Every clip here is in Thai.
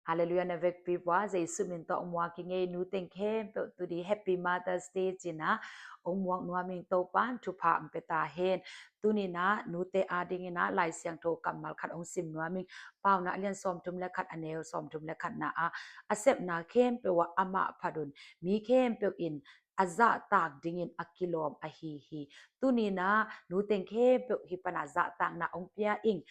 Hallelujah na vek piwa Jesu min to mwa ki nge nu ten khem pe tu di happy Mother's Day china omwak nuwa ming to pan tu pha pe ta hen tu ni na nu te ading na lai siang tho kamal khat ong sim nuwa ming pau na lian som tum le khat anel som tum le khat na a accept na khem pe wa ama phadun mi khem pe in aza tak dingin akilom ahi tu ni na nu ten khem pe hi pana za tak na ong pia ing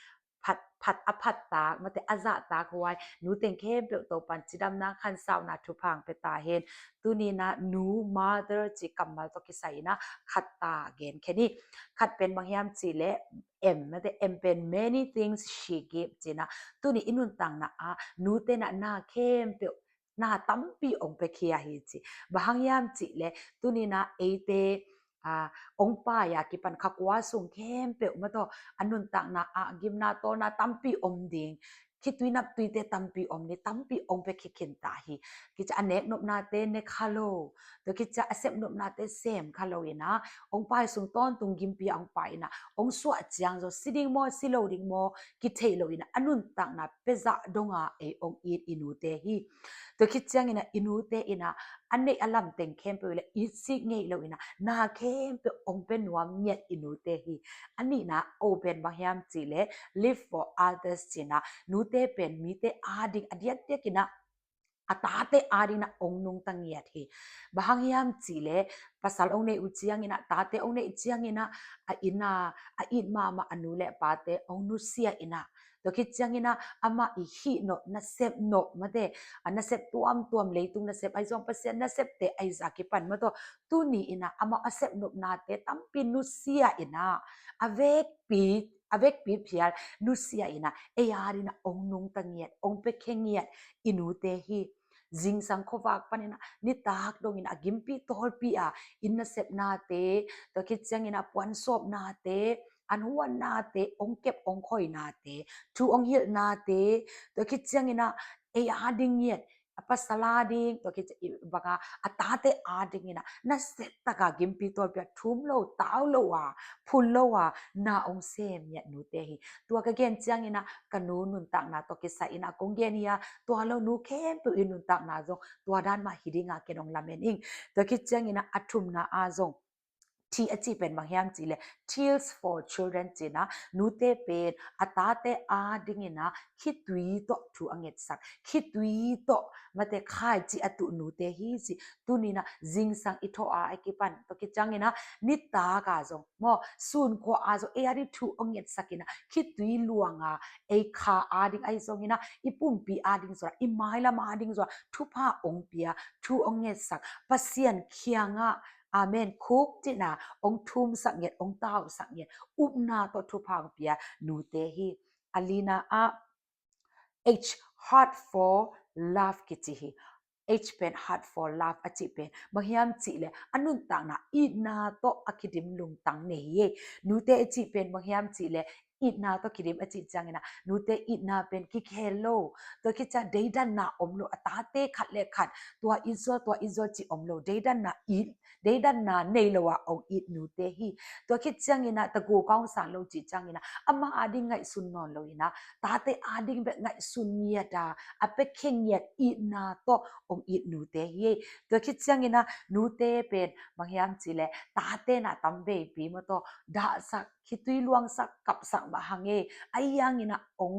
ผัดอภัตตามาแต่อาซาตาควายหนูเต็งเข้มเปโตปันจิดำนาคันสาวนาทุพังไปตาเห็นตุนีนะหนู mother จิกัมมัลตอกิไสนะขัดตาเกนแค่นี้ขัดเป็นบางยามจิและมาแต่ M เป็น many things she gave จินะตุนีอินุนตังนะหนูเตนะนาเข้มเปนาตัมปีองไปเคียหิจิบางยามจิและตุนีนะเอเตองป้ายากิปันคักวาสุงเข้มเปมาต่ออันนุนตังนะกิมนาโตนะตัมปีอมดิงคิดวินับตุยเตตัมปีอมนี่ตัมปีองไปคิดเข็นตาหิกิจะอเนกนบนาเตเนคาโลตัวกิจะอเซมนบนาเตเซมคาโลนะองป้ายสุงต้นตุงกิมปีองไปนะองสวดจังโซซิดิงโมซิโลดิงโมกิเทโลนะอันนุนตังนะเปซะดงาเอองอีดอินูเตหิตัวคิดจังนะอินูเตอินะอันเนอลัมเต็งเข้มไปเลยอีซิกเงยโลนะนาเข้มไปองเป็นวามเมียดอินูเตหิอันนี้นะโอเป็นบางยามจิเล live for others จินะนูเตเป็นมีเตอาดิงอเดียเตกินะอาตาเตอาดินะองนุงตังเงียทีบางยามจิเลภาษาองเนอุจียงนะตาเตองเนอุจียงนะอินาอินมาอนุเลปาเตองนุเสียอินะตัวคิดจังนะอามาอีฮีโนนะเซบโนมาเตนะเซบตัวมเลยตุงนะเซบไอซองเปอร์เซ็นต์นะเซบเตไอซักปันมาตัวตุนีอินะอามาเซบโนนาเตตัมปินุเสียอินะavec pi phial nu sia ina e yari na ong nung tangiat ong pe khengiat inu te hi jing sang khowak panina ni tak dong ina gimpi tol pi inna sep na te to kit chang ina puan sop na te anhuan na te ong kep ong khoi na te thu ong hil na te to kit chang ina e ading yet apasala ding to kit baka atate ading ina na set taka gimpi tol pi thum lo taw lo phul lo na ong sem ya nu te hi tua ka gen chiang ina kanu nun tak na to ki sa ina kong gen ya tua lo nu khem pu inun tak na zo tua dan ma hidinga kenong lamen ing to ki chiang ina athum na azongที่อจิเป็นบางอย่างจีเลย Tears for Children จีนะนูเตเป็นอาตาเตอาดิงินะคิดวีโตทูอังเกตสักคิดวีโตมาเตค่ายจีอตุนูเตฮีจีตุนีนะจิงสังอิโทอาไอกิปันตกิจังนะนิตากาจงมอซุนควาจงเออาริทูอังเกตสักนะคิดวีลวงไอคาอาดิงไอจงนะอีปุ่มปีอาดิงสระอีไมละมาดิงสระทุพาองเปียทูอังเกตสักปัสเซียนเคียงอาเมนคุกจินะองทุมสักเงียองเต้าสักเงียอุบนาตทุพางเปียนูเตฮีอลีนาH heart for love กิจิฮี H เป็น heart for love อจิเป็นบางยามจิเลยอันนุนต่างนะอีนาโตอคิดิมลุงตังเนยนูเตอจิเป็นบางยามจิเลยอีนาโตคิดิมอจิจังนะนูเตอีนาเป็นกิเคโลตัวคิดจะเดดันนาอมโลอตาเตขัดเลขัดตัวอิโซจิอมโลเดดันนาอีเดดันนาเนลวะองอีนูเตฮีตัวคิดจังนะตะกูก้องสารโลจิจังนะอามาอาดิงไงสุนนอนโลนะตาเตอาดิงแบบไงสุนเนียดาอเปเคงเนียดอีนาโตองอีนูเตฮีตัวคิดจังนะนูเตเป็นบางยามจิเลตาเตนะตัมเบปีมาโตดาสักคิดตุยลวงสักกับสักบะหังไอยังนะอง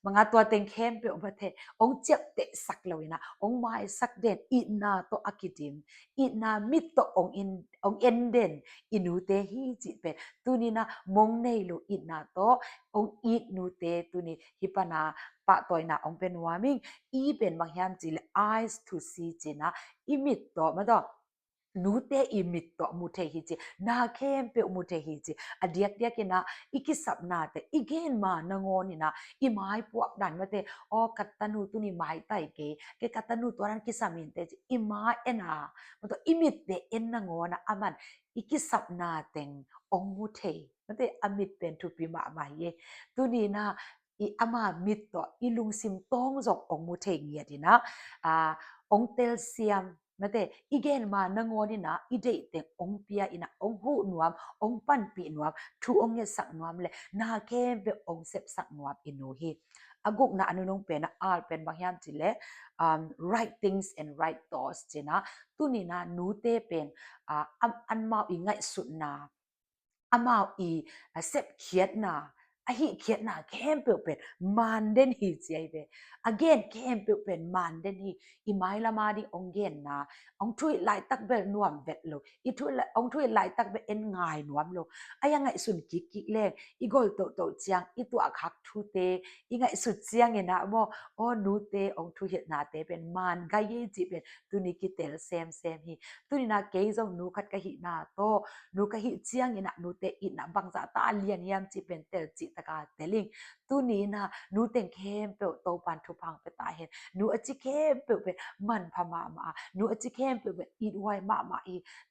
mga tua teng khem pe obate ong chep te sak loina ong mai sak den ina to akidim ina mit to ong enden inu te hi ji pe tunina mong nei lo ina to ong it nu te tuni hipana pa toina ong pen warming i ben mangyam ji le eyes to see jina imit to ma toนูเตอิมิตโตมุเทหิจินาเข้มเปมุเทหิจิอเดียกเดียกินะอิกิสับนาเตอิเกนมานงอนี่นะอิไม้พวกดันมาเตอกัตตนูตุนี่ไม้ไตเกกัตตนูตัวนั้นกิสามินเตจิอิไม้เอ็นามันตัวอิมิตเตเอ็นนงอนะอามันอิกิสับนาเตงองมุเทมันเตอมิตเป็นทุปิมามาเยตุนี่นะอีอามามิตโตอีลุงซิมต้องจอกองมุเทเงียดินะองเตลเซียมมาเตอีเกนมานงอนี่นะอีเดเตองเปียอินะองหูนวมองปันปีนวมทูองเงสักนวมเลยนาเคเบองเซบสักนวมอินูฮี aguk na anu nong pen na al pen bang yam chi le right things and right thoughts china tu ni na nu te pen an mau i ngai sut na amao i sep khiat na a hi khiat na kem pe pen man den hi chai be again kem pe pen man den hi i mai la ma di ong gen na ong thui lai tak bel nuam vet lo I thui ong thui lai tak be en ngai nuam lo aya ngai sun ki ki le I gol to to chiang I tu akhak thu te I ngai su chiang ena mo o nu te ong thu het na te pen man ga ye ji pen tu ni ki tel sem hi tu ni na ke zong nu khat ka hi na to nu ka hi chiang ina nu te I na bang za ta lian yam chi pen tel chi taka teling tu ni na nu teng khem pe to pan thu phang pe ta hen nu a chi khem pe man phama ma nu a chi khem pe I wai ma I